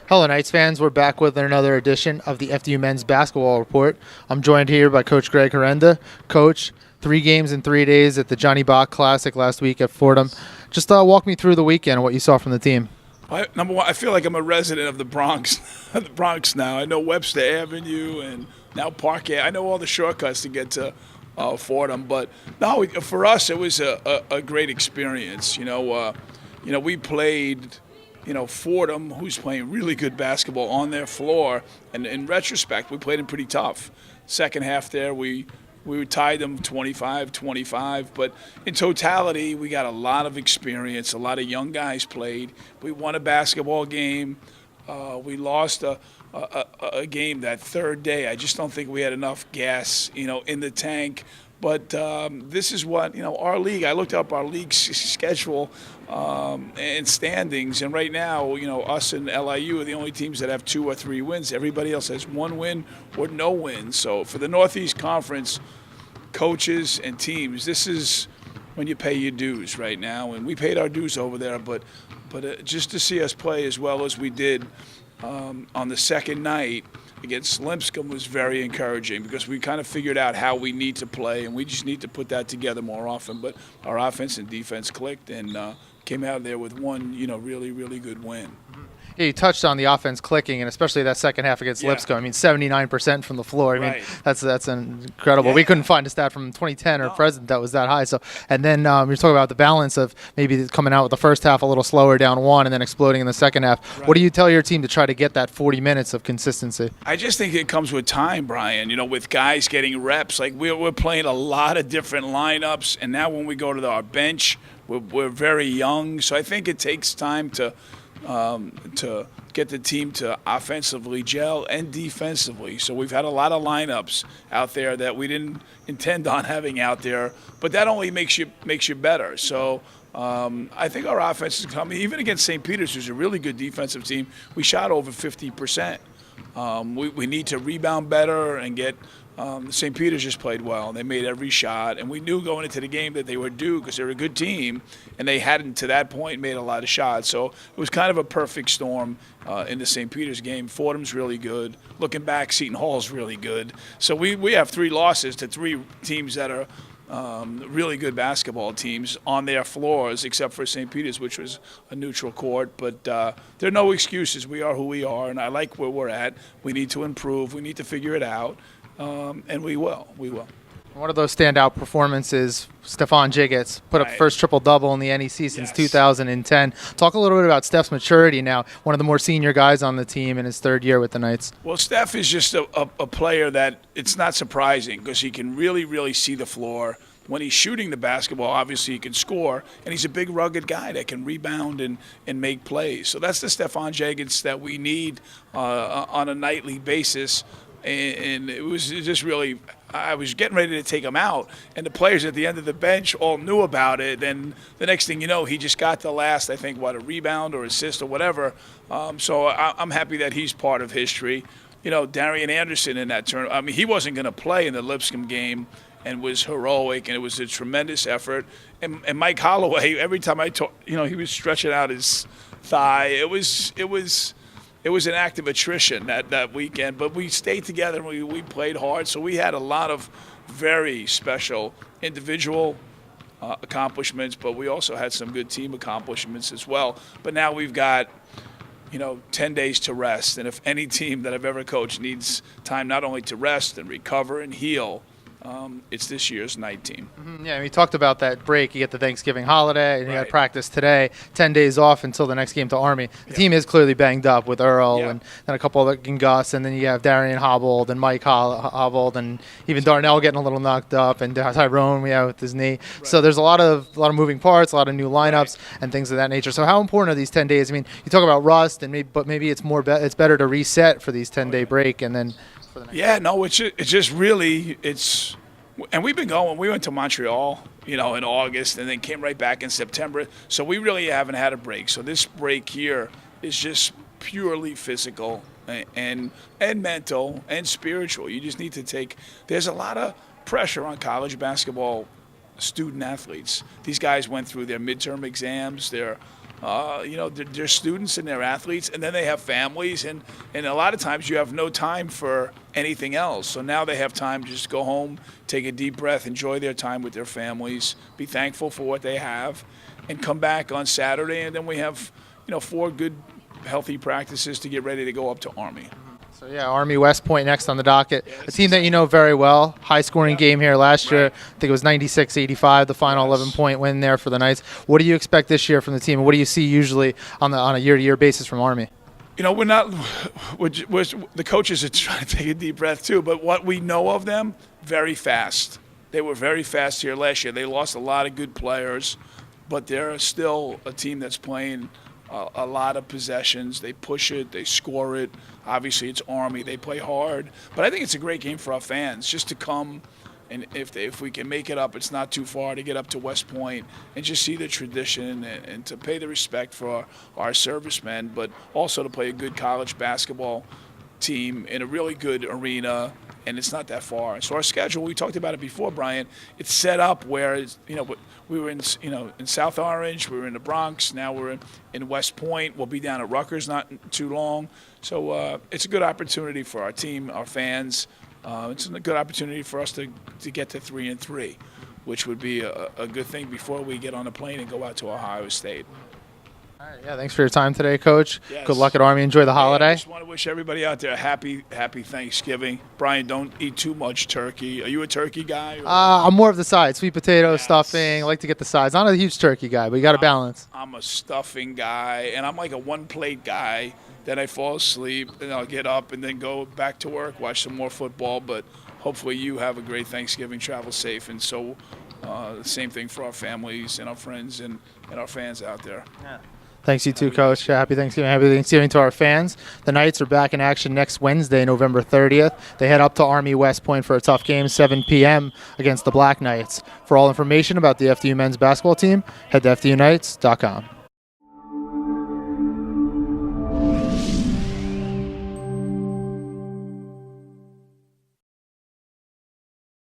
Hello, Knights fans. We're back with another edition of the FDU Men's Basketball Report. I'm joined here by Coach Greg Herenda. Coach, 3 games in 3 days at the Johnny Bach Classic last week at Fordham. Just walk me through the weekend and what you saw from the team. Number one, I feel like I'm a resident of the Bronx, the Bronx now. I know Webster Avenue and now Park Ave. I know all the shortcuts to get to Fordham. But no, for us, it was a great experience. We played. Fordham, who's playing really good basketball on their floor. And in retrospect, we played them pretty tough. Second half there, we tied them 25-25. But in totality, we got a lot of experience. A lot of young guys played. We won a basketball game. We lost a game that third day. I just don't think we had enough gas, in the tank. But this is what, our league, I looked up our league schedule and standings, and right now, us and LIU are the only teams that have 2 or 3 wins. Everybody else has 1 win or no win. So for the Northeast Conference coaches and teams, this is when you pay your dues right now. And we paid our dues over there, but just to see us play as well as we did on the second night against Lipscomb was very encouraging, because we kind of figured out how we need to play, and we just need to put that together more often. But our offense and defense clicked, and came out there with one, really, really good win. Yeah, you touched on the offense clicking, and especially that second half against Lipscomb. I mean, 79% from the floor. I mean, that's incredible. We couldn't find a stat from 2010 or present that was that high. So, and then you're talking about the balance of maybe coming out with the first half a little slower, down 1, and then exploding in the second half. What do you tell your team to try to get that 40 minutes of consistency? I just think it comes with time, Brian. With guys getting reps. Like we're playing a lot of different lineups, and now when we go to our bench, we're very young. So I think it takes time to get the team to offensively gel and defensively. So we've had a lot of lineups out there that we didn't intend on having out there, but that only makes you better. So I think our offense is coming. Even against St. Peter's, who's a really good defensive team, we shot over 50%. We need to rebound better and get St. Peter's just played well. They made every shot, and we knew going into the game that they were due, because they're a good team, and they hadn't to that point made a lot of shots. So it was kind of a perfect storm in the St. Peter's game. Fordham's really good. Looking back, Seton Hall's really good. So we have 3 losses to 3 teams that are really good basketball teams on their floors, except for St. Peter's, which was a neutral court. But there are no excuses. We are who we are, and I like where we're at. We need to improve. We need to figure it out. And we will. One of those standout performances, Stephon Jiggets put up first triple-double in the NEC since 2010. Talk a little bit about Steph's maturity now, one of the more senior guys on the team in his 3rd year with the Knights. Well, Steph is just a player that it's not surprising, because he can really, really see the floor. When he's shooting the basketball, obviously he can score, and he's a big, rugged guy that can rebound and make plays. So that's the Stephon Jiggets that we need on a nightly basis. And it was just really, I was getting ready to take him out, and the players at the end of the bench all knew about it. And the next thing you know, he just got the last, I think, a rebound or assist or whatever. So I'm happy that he's part of history. Darian Anderson in that turn. I mean, he wasn't going to play in the Lipscomb game, and was heroic, and it was a tremendous effort. And Mike Holloway, every time I talk, he was stretching out his thigh. It was an act of attrition that weekend, but we stayed together and we played hard. So we had a lot of very special individual accomplishments, but we also had some good team accomplishments as well. But now we've got 10 days to rest. And if any team that I've ever coached needs time not only to rest and recover and heal, it's this year's night team. Yeah, we talked about that break. You get the Thanksgiving holiday, and you had practice today, 10 days off until the next game to Army. The team is clearly banged up with Earl and a couple of Gus, and then you have Darian hobbled and Mike hobbled, and even Darnell getting a little knocked up, and Tyrone with his knee. So there's a lot of moving parts, a lot of new lineups and things of that nature. So how important are these 10 days? I mean, you talk about rust, and maybe it's it's better to reset for these 10-day break, and then. It's just really, and we've been going. We went to Montreal, in August, and then came right back in September. So we really haven't had a break. So this break here is just purely physical and mental and spiritual. You just need to there's a lot of pressure on college basketball student athletes. These guys went through their midterm exams, their They're students and they're athletes, and then they have families, and a lot of times you have no time for anything else. So now they have time to just go home, take a deep breath, enjoy their time with their families, be thankful for what they have, and come back on Saturday, and then we have 4 good, healthy practices to get ready to go up to Army. So, yeah, Army West Point next on the docket. A team that you know very well. High-scoring game here last year. I think it was 96-85, the final 11-point win there for the Knights. What do you expect this year from the team, and what do you see usually on a year-to-year basis from Army? We're the coaches are trying to take a deep breath too, but what we know of them, very fast. They were very fast here last year. They lost a lot of good players, but they're still a team that's playing a lot of possessions. They push it, they score it. Obviously, it's Army. They play hard. But I think it's a great game for our fans just to come, and if we can make it up, it's not too far to get up to West Point and just see the tradition and to pay the respect for our servicemen, but also to play a good college basketball team in a really good arena, and it's not that far. So our schedule, we talked about it before, Brian, it's set up where we were in South Orange, we were in the Bronx, now we're in West Point. We'll be down at Rutgers not too long. So it's a good opportunity for our team, our fans. It's a good opportunity for us to get to 3-3, which would be a good thing before we get on a plane and go out to Ohio State. All right, yeah, thanks for your time today, Coach. Yes. Good luck at Army. Enjoy the holiday. I just want to wish everybody out there a happy Thanksgiving. Brian, don't eat too much turkey. Are you a turkey guy? I'm more of the side, sweet potato, stuffing. I like to get the sides. Not a huge turkey guy, but you got to balance. I'm a stuffing guy, and I'm like a one-plate guy. Then I fall asleep, and I'll get up and then go back to work, watch some more football. But hopefully you have a great Thanksgiving, travel safe, and so the same thing for our families and our friends and our fans out there. Yeah. Thanks, you too, Coach. Happy Thanksgiving. Happy Thanksgiving to our fans. The Knights are back in action next Wednesday, November 30th. They head up to Army West Point for a tough game, 7 p.m. against the Black Knights. For all information about the FDU men's basketball team, head to FDUKnights.com.